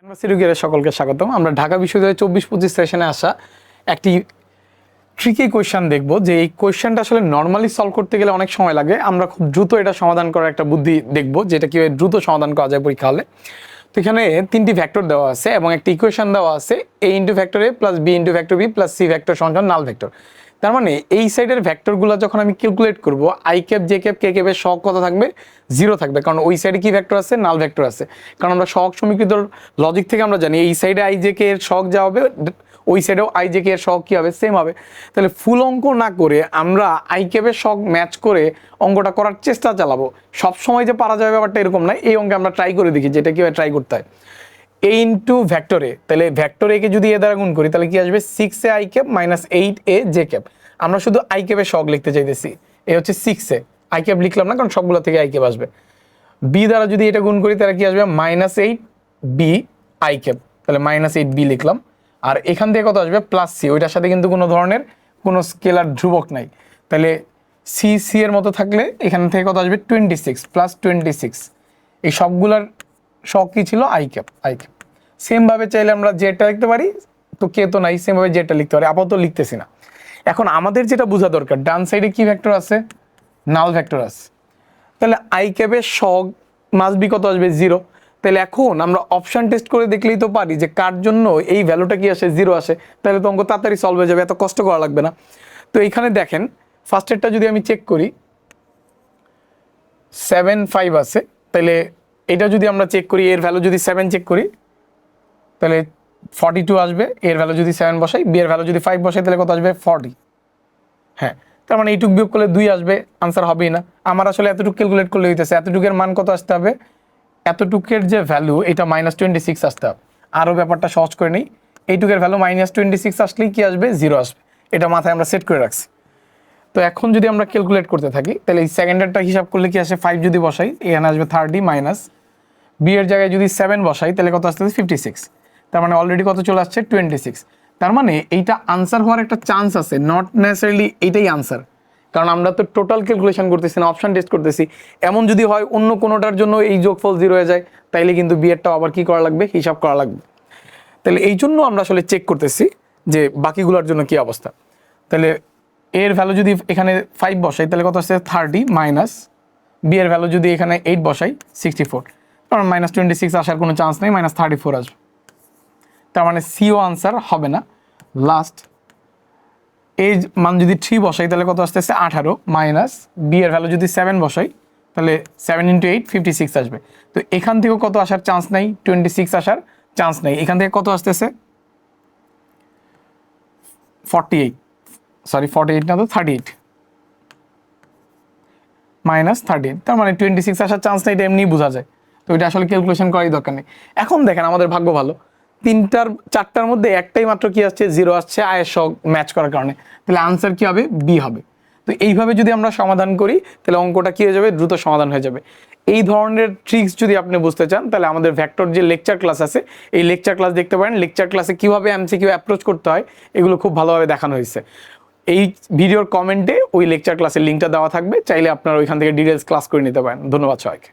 ক্যানভাসের সকলকে স্বাগতম। আমরা ঢাকা বিশ্ববিদ্যালয়ের 24-25 সেশনে আসা একটি ট্রিকি কোয়েশ্চেন দেখব, যে এই কোয়েশ্চেনটা আসলে নর্মালি সলভ করতে গেলে অনেক সময় লাগে। আমরা খুব দ্রুত এটা সমাধান করার একটা বুদ্ধি দেখব, যেটা কীভাবে দ্রুত সমাধান করা যায় পরীক্ষা হলে। তো এখানে তিনটি ভেক্টর দেওয়া আছে এবং একটা ইকুয়েশন দেওয়া আছে, a into vector a plus b into vector b plus c vector সমান নাল ভেক্টর। তার মানে এই সাইডের ভেক্টরগুলো যখন আমি ক্যালকুলেট করব, আই ক্যাপ জে ক্যাপ কে ক্যাপের সহগ কত থাকবে? 0 থাকবে, কারণ ওই সাইডে কি ভেক্টর আছে? নাল ভেক্টর আছে। কারণ আমরা সহগ সমীকৃত লজিক থেকে আমরা জানি এই সাইডে আই জে কে এর সহগ যা হবে, ওই সাইডেও আই জে কে এর সহগ কী হবে? সেম হবে। তাহলে ফুল অঙ্ক না করে আমরা আই ক্যাপের সহগ ম্যাচ করে অঙ্কটা করার চেষ্টা চালাবো। সবসময় যে পারা যাবে ব্যাপারটা এরকম নয়। এই অঙ্কে আমরা ট্রাই করে দেখি যেটা কীভাবে ট্রাই করতে হয়। a ইন্টু ভেক্টর এ, তাহলে ভেক্টর এ কে যদি এ দ্বারা গুণ করি তাহলে কি আসবে? 6a I cap minus 8a J cap. আমরা শুধু আই ক্যাপের সহগ লিখতে চাইতেছি, এ হচ্ছে 6a, আই ক্যাপ লিখলাম না কারণ সবগুলো থেকে আই ক্যাপ আসবে। বি দ্বারা যদি এটা গুণ করি তাহলে কি আসবে? মাইনাস 8b আই ক্যাপ, তাহলে মাইনাস 8b লিখলাম। আর এখান থেকে কত আসবে? প্লাস সি, ওইটার সাথে কিন্তু কোনো ধরনের কোনো স্কেলার ধ্রুবক নাই, তাহলে সি এর মতো থাকলে এখান থেকে কত আসবে? 26 প্লাস 26। এই সবগুলার সহগ কি ছিল? I cap. সেমভাবে চাইলে আমরা যেটা লিখতে পারি, তো কে তো নাই, সেমভাবে যেটা লিখতে পারি, আপাতত লিখতেছি না। এখন আমাদের যেটা বোঝা দরকার, ডান সাইডে কি ভেক্টর আছে? নাল ভেক্টর আছে। তাহলে আই ক্যাপের সহগ মাস্ট বি কত আসবে? 0। তাহলে এখন আমরা অপশন টেস্ট করে দেখলেই তো পারি যে কার জন্য এই ভ্যালুটা কি আসে? 0 আসে। তাহলে তো অঙ্ক তাড়াতাড়ি সলভ হয়ে যাবে, এত কষ্ট করা লাগবে না। তো এইখানে দেখেন, ফার্স্টেরটা যদি আমি চেক করি 7 5 আছে, তাহলে এটা যদি আমরা চেক করি, এর ভ্যালু যদি 7 চেক করি তাহলে 42 আসবে। এর ভ্যালু যদি 7 বসাই, বি এর ভ্যালু যদি 5 বসাই তাহলে কত আসবে? 40। হ্যাঁ, তার মানে এইটুক বিয়োগ করলে 2 আসবে, আনসার হবেই না। আমার আসলে এতটুকু ক্যালকুলেট করলে হইতেছে, এতটুকের মান কত আসতে হবে? এতটুকের যে ভ্যালু এটা -26 আসতে হবে। আরও ব্যাপারটা সহজ করে নিই, এইটুকের ভ্যালু -26 আসলেই কি আসবে? 0 আসবে। এটা মাথায় আমরা সেট করে রাখছি। তো এখন যদি আমরা ক্যালকুলেট করতে থাকি তাহলে এই সেকেন্ডারটা হিসাব করলে কি আসে? 5 যদি বসাই এখানে আসবে 30 মাইনাস বি এর জায়গায় যদি 7 বসাই তাহলে কত আসতেছে? 56। তার মানে অলরেডি কত চলে আসছে? 26। তার মানে এইটা আনসার হওয়ার একটা চান্স আছে, নট নেসেসারিলি এইটাই আনসার, কারণ আমরা তো টোটাল ক্যালকুলেশন করতেছি না, অপশন টেস্ট করতেছি। এমন যদি হয় অন্য কোনোটার জন্য এই যোগফল 0 হয়ে যায়, তাইলে কিন্তু বি এরটাও আবার কি করা লাগবে? হিসাব করা লাগবে। তাহলে এই জন্য আমরা আসলে চেক করতেছি যে বাকিগুলোর জন্য কি অবস্থা। তাহলে এর ভ্যালু যদি এখানে 5 বসাই তাহলে কত আসছে? 30 মাইনাস বি এর ভ্যালু যদি এখানে 8 বসাই 64, কারণ -26 আসার কোনো চান্স নেই, -34 আসবে। তার মানে সিও আনসার হবে না। লাস্ট এই মান যদি 3 বসাই তাহলে কত আসতেছে? 18 মাইনাস বি এর ভ্যালু যদি 7 বসাই তাহলে 7 × 8 56 আসবে। তো এখান থেকেও কত আসার চান্স নেই? 26 আসার চান্স নেই। এখান থেকে কত আসতেছে? 48 না, তো 38 -38। তার মানে 26 আসার চান্স নেই, এটা এমনিই বোঝা যায়। তো এটা আসলে ক্যালকুলেশন করারই দরকার নেই। এখন দেখেন আমাদের ভাগ্য ভালো, 4টার মধ্যে একটাই মাত্র কি আসছে? 0 আসছে, আয়ের সহগ ম্যাচ করার কারণে। তাহলে আনসার কি হবে? বি হবে। তো এইভাবে যদি আমরা সমাধান করি তাহলে অঙ্কটা কি হয়ে যাবে? দ্রুত সমাধান হয়ে যাবে। এই ধরনের ট্রিক্স যদি আপনি বুঝতে চান তাহলে আমাদের ভেক্টর যে লেকচার ক্লাস আছে, এই লেকচার ক্লাস দেখতে পারেন। লেকচার ক্লাসে কীভাবে এমসিকিউ অ্যাপ্রোচ করতে হয় এগুলো খুব ভালোভাবে দেখানো হয়েছে। এই ভিডিওর কমেন্টে ওই লেকচার ক্লাসের লিঙ্কটা দেওয়া থাকবে, চাইলে আপনারা ওইখান থেকে ডিটেলস ক্লাস করে নিতে পারেন। ধন্যবাদ সবাইকে।